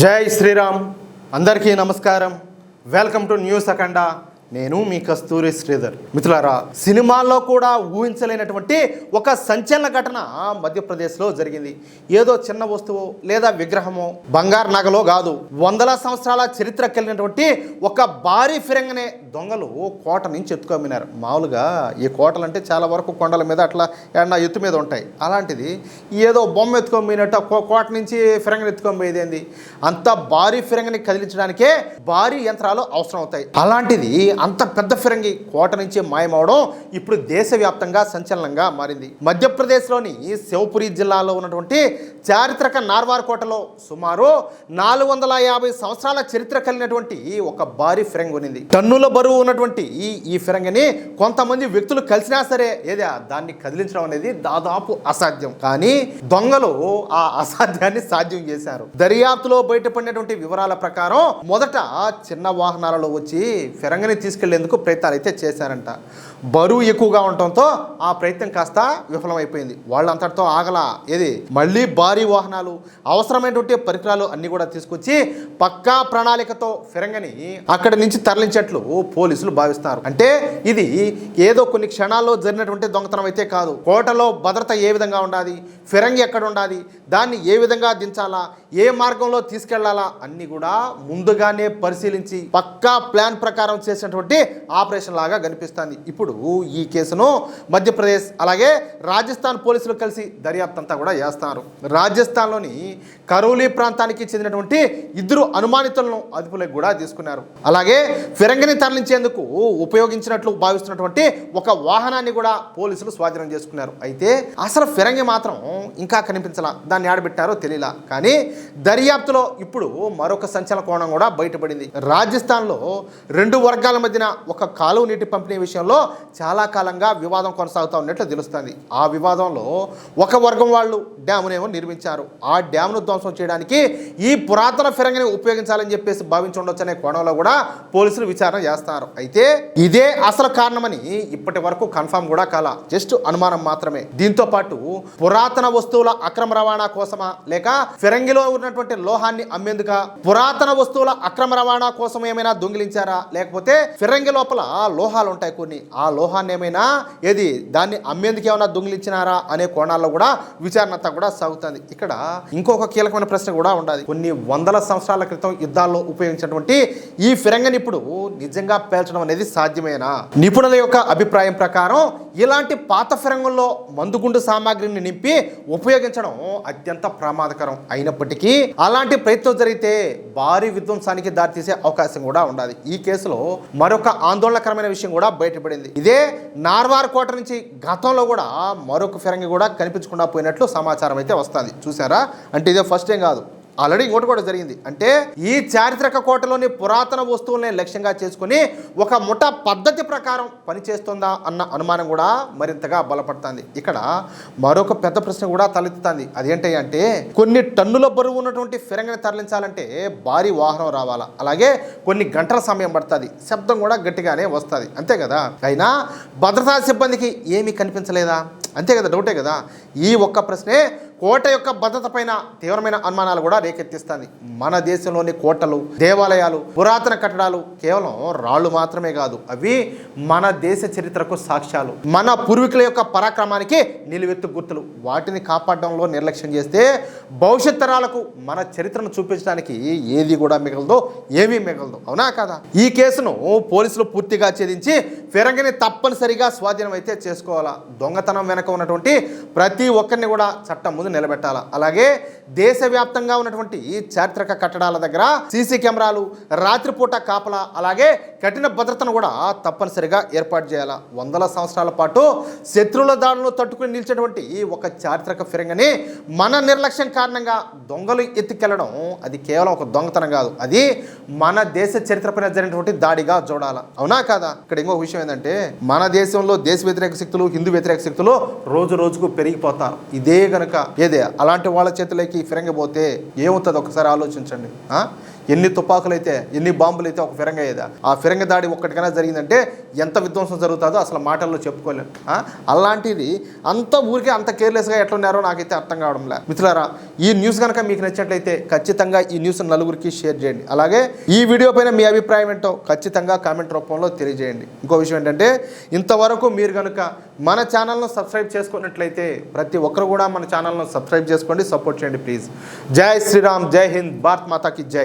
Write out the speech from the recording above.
జై శ్రీరామ్. అందరికీ నమస్కారం. వెల్కమ్ టు న్యూస్ అఖండ. నేను మీ కస్తూరి శ్రీధర్. మిత్రులారా, సినిమాల్లో కూడా ఊహించలేనటువంటి ఒక సంచలన ఘటన మధ్యప్రదేశ్లో జరిగింది. ఏదో చిన్న వస్తువు లేదా విగ్రహమో బంగారు నగలో కాదు, వందల సంవత్సరాల చరిత్ర కలిగినటువంటి ఒక భారీ ఫిరంగినే దొంగలు కోట నుంచి ఎత్తుకొమ్మినారు. మామూలుగా ఈ కోటలు అంటే చాలా వరకు కొండల మీద అట్లా ఏమన్నా ఎత్తు మీద ఉంటాయి. అలాంటిది ఏదో బొమ్మ ఎత్తుకొమ్మినట్టు కోట నుంచి ఫిరంగిని ఎత్తుకొమ్మేది ఏంది? అంత భారీ ఫిరంగిని కదిలించడానికే భారీ యంత్రాలు అవసరం అవుతాయి. అలాంటిది అంత పెద్ద ఫిరంగి కోట నుంచి మాయమవడం ఇప్పుడు దేశవ్యాప్తంగా సంచలనంగా మారింది. మధ్యప్రదేశ్లోని శివపురి జిల్లాలో ఉన్నటువంటి చారిత్రక నార్వార్ కోటలో సుమారు 450 సంవత్సరాల చరిత్ర కలిగినటువంటి ఒక భారీ ఫిరంగి ఉన్నింది. టన్నుల బరువు ఉన్నటువంటి ఈ ఫిరంగిని కొంతమంది వ్యక్తులు కలిసినా సరే దాన్ని కదిలించడం అనేది దాదాపు అసాధ్యం. కానీ దొంగలు ఆ అసాధ్యాన్ని సాధ్యం చేశారు. దర్యాప్తులో బయటపడినటువంటి వివరాల ప్రకారం మొదట చిన్న వాహనాలలో వచ్చి ఫిరంగిని తీసుకెళ్లేందుకు ప్రయత్నాలు అయితే చేశారంట. బరువు ఎక్కువగా ఉండటంతో ఆ ప్రయత్నం కాస్త విఫలమైపోయింది. వాళ్ళంతటితో ఆగలా. మళ్ళీ భారీ వాహనాలు, అవసరమైనటువంటి పరికరాలు అన్ని కూడా తీసుకొచ్చి పక్కా ప్రణాళికతో ఫిరంగిని అక్కడి నుంచి తరలించేట్లు పోలీసులు భావిస్తున్నారు. అంటే ఇది ఏదో కొన్ని క్షణాల్లో జరిగినటువంటి దొంగతనం అయితే కాదు. కోటలో భద్రత ఏ విధంగా ఉండాలి, ఫిరంగి ఎక్కడ ఉండాలి, దాన్ని ఏ విధంగా దించాలా, ఏ మార్గంలో తీసుకెళ్లాలా అన్ని కూడా ముందుగానే పరిశీలించి పక్కా ప్లాన్ ప్రకారం చేసినటువంటి ఆపరేషన్ లాగా కనిపిస్తుంది. ఇప్పుడు ఈ కేసును మధ్యప్రదేశ్ అలాగే రాజస్థాన్ పోలీసులు కలిసి దర్యాప్తు అంతా కూడా చేస్తున్నారు. రాజస్థాన్లోని కరోలీ ప్రాంతానికి చెందినటువంటి 2 అనుమానితులను అదుపులోకి కూడా తీసుకున్నారు. అలాగే ఫిరంగిని తరలించేందుకు ఉపయోగించినట్లు భావిస్తున్నటువంటి ఒక వాహనాన్ని కూడా పోలీసులు స్వాధీనం చేసుకున్నారు. అయితే అసలు ఫిరంగి మాత్రం ఇంకా కనిపించలా, దాన్ని ఆడబెట్టారో తెలియలా. కానీ దర్యాప్తులో ఇప్పుడు మరొక సంచలన కోణం కూడా బయటపడింది. రాజస్థాన్లో 2 వర్గాల మధ్యన ఒక కాలువ నీటి పంపిణీ విషయంలో చాలా కాలంగా వివాదం కొనసాగుతూ ఉన్నట్లు తెలుస్తుంది. ఆ వివాదంలో ఒక వర్గం వాళ్ళు డ్యామునేమో నిర్మించారు. ఆ డ్యామ్ను ధ్వంసం చేయడానికి ఈ పురాతన ఫిరంగిని ఉపయోగించాలని చెప్పేసి భావించి ఉండొచ్చనే కోణంలో కూడా పోలీసులు విచారణ చేస్తారు. అయితే ఇదే అసలు కారణమని ఇప్పటి వరకు కన్ఫర్మ్ కూడా కాల, జస్ట్ అనుమానం మాత్రమే. దీంతో పాటు పురాతన వస్తువుల అక్రమ రవాణా కోసమా లేక ఫిరంగిలో ఉన్నటువంటి లోహాన్ని అమ్మేందుక, పురాతన వస్తువుల అక్రమ రవాణా కోసం ఏమైనా దొంగిలించారా, లేకపోతే ఫిరంగి లోపల లోహాలు ఉంటాయి కొన్ని, ఆ లోహాన్ని ఏమైనా దాన్ని అమ్మేందుకు ఏమైనా దొంగిలించినారా అనే కోణాల్లో కూడా విచారణ అంతా కూడా సాగుతుంది. ఇక్కడ ఇంకొక కీలకమైన ప్రశ్న కూడా ఉండాలి. కొన్ని వందల సంవత్సరాల క్రితం యుద్ధాల్లో ఉపయోగించినటువంటి ఈ ఫిరంగిని ఇప్పుడు నిజంగా పేల్చడం అనేది సాధ్యమేనా? నిపుణుల యొక్క అభిప్రాయం ప్రకారం ఇలాంటి పాత ఫిరంగుల్లో మందుగుండు సామాగ్రిని నింపి ఉపయోగించడం అత్యంత ప్రమాదకరం. అయినప్పటికీ అలాంటి ప్రయత్నం జరిగితే భారీ విధ్వంసానికి దారితీసే అవకాశం కూడా ఉండాలి. ఈ కేసులో మరొక ఆందోళనకరమైన విషయం కూడా బయటపడింది. ఇదే నార్వార్ కోట నుంచి గతంలో కూడా మరొక ఫిరంగి కూడా కనిపించకుండా పోయినట్లు సమాచారం అయితే వస్తుంది. చూసారా? అంటే ఇదే ఫస్ట్ టైం కాదు, ఆల్రెడీ ఇంకోటి కూడా జరిగింది. అంటే ఈ చారిత్రక కోటలోని పురాతన వస్తువుల్ని లక్ష్యంగా చేసుకుని ఒక ముఠ పద్ధతి ప్రకారం పనిచేస్తుందా అన్న అనుమానం కూడా మరింతగా బలపడుతుంది. ఇక్కడ మరొక పెద్ద ప్రశ్న కూడా తలెత్తుతుంది. అదేంటి అంటే కొన్ని టన్నుల బరువు ఉన్నటువంటి ఫిరంగిని తరలించాలంటే భారీ వాహనం రావాలా, అలాగే కొన్ని గంటల సమయం పడుతుంది, శబ్దం కూడా గట్టిగానే వస్తుంది, అంతే కదా. అయినా భద్రతా సిబ్బందికి ఏమీ కనిపించలేదా? అంతే కదా, డౌటే కదా. ఈ ఒక్క ప్రశ్నే కోట యొక్క భద్రత పైన తీవ్రమైన అనుమానాలు కూడా రేకెత్తిస్తుంది. మన దేశంలోని కోటలు, దేవాలయాలు, పురాతన కట్టడాలు కేవలం రాళ్ళు మాత్రమే కాదు, అవి మన దేశ చరిత్రకు సాక్ష్యాలు, మన పూర్వీకుల యొక్క పరాక్రమానికి నిలువెత్తు గుర్తులు. వాటిని కాపాడడంలో నిర్లక్ష్యం చేస్తే భవిష్యత్ తరాలకు మన చరిత్రను చూపించడానికి ఏది కూడా మిగలదు, ఏమీ మిగలదు. అవునా కదా? ఈ కేసును పోలీసులు పూర్తిగా ఛేదించి ఫిరంగిని తప్పనిసరిగా స్వాధీనం అయితే చేసుకోవాలా. దొంగతనం వెనక ఉన్నటువంటి ప్రతి ఒక్కరిని కూడా చట్టం ముందు నిలబెట్టాలా. అలాగే దేశవ్యాప్తంగా ఉన్నటువంటి చారిత్రక కట్టడాల దగ్గర సీసీ కెమెరాలు, రాత్రిపూట కాపలా, అలాగే కఠిన భద్రతను కూడా తప్పనిసరిగా ఏర్పాటు చేయాలా. వందల సంవత్సరాల పాటు శత్రువుల దాడులను తట్టుకుని నిలిచేటువంటి ఒక చారిత్రక ఫిరంగిని మన నిర్లక్ష్యం కారణంగా దొంగలు ఎత్తుకెళ్లడం అది కేవలం ఒక దొంగతనం కాదు, అది మన దేశ చరిత్రపైన జరిగినటువంటి దాడిగా చూడాలా. అవునా కాదా? ఇక్కడ ఇంకొక విషయం ఏంటంటే మన దేశంలో దేశ వ్యతిరేక శక్తులు, హిందూ వ్యతిరేక శక్తులు రోజు రోజుకు పెరిగిపోతారు. ఇదే గనుక అలాంటి వాళ్ళ చేతులకి ఫిరంగి పోతే ఏమవుతుంది ఒకసారి ఆలోచించండి. ఎన్ని తుపాకులు అయితే ఎన్ని బాంబులు అయితే ఒక ఫిరంగి అయ్యేదా? ఆ ఫిరంగి దాడి ఒక్కటికైనా జరిగిందంటే ఎంత విధ్వంసం జరుగుతుందో అసలు మాటల్లో చెప్పుకోలేం. అలాంటిది అంత ఊరికే అంత కేర్లెస్గా ఎట్లున్నారో నాకైతే అర్థం కావడంలే. మిత్రులారా, ఈ న్యూస్ కనుక మీకు నచ్చినట్లయితే ఖచ్చితంగా ఈ న్యూస్ నలుగురికి షేర్ చేయండి. అలాగే ఈ వీడియో పైన మీ అభిప్రాయం ఏంటో ఖచ్చితంగా కామెంట్ రూపంలో తెలియజేయండి. ఇంకో విషయం ఏంటంటే, ఇంతవరకు మీరు కనుక మన ఛానల్ను సబ్స్క్రైబ్ చేసుకున్నట్లయితే ప్రతి ఒక్కరు కూడా మన ఛానల్ను సబ్స్క్రైబ్ చేసుకోండి, సపోర్ట్ చేయండి ప్లీజ్. జై శ్రీరామ్, జై హింద్, భారత్ మాతాకి జై.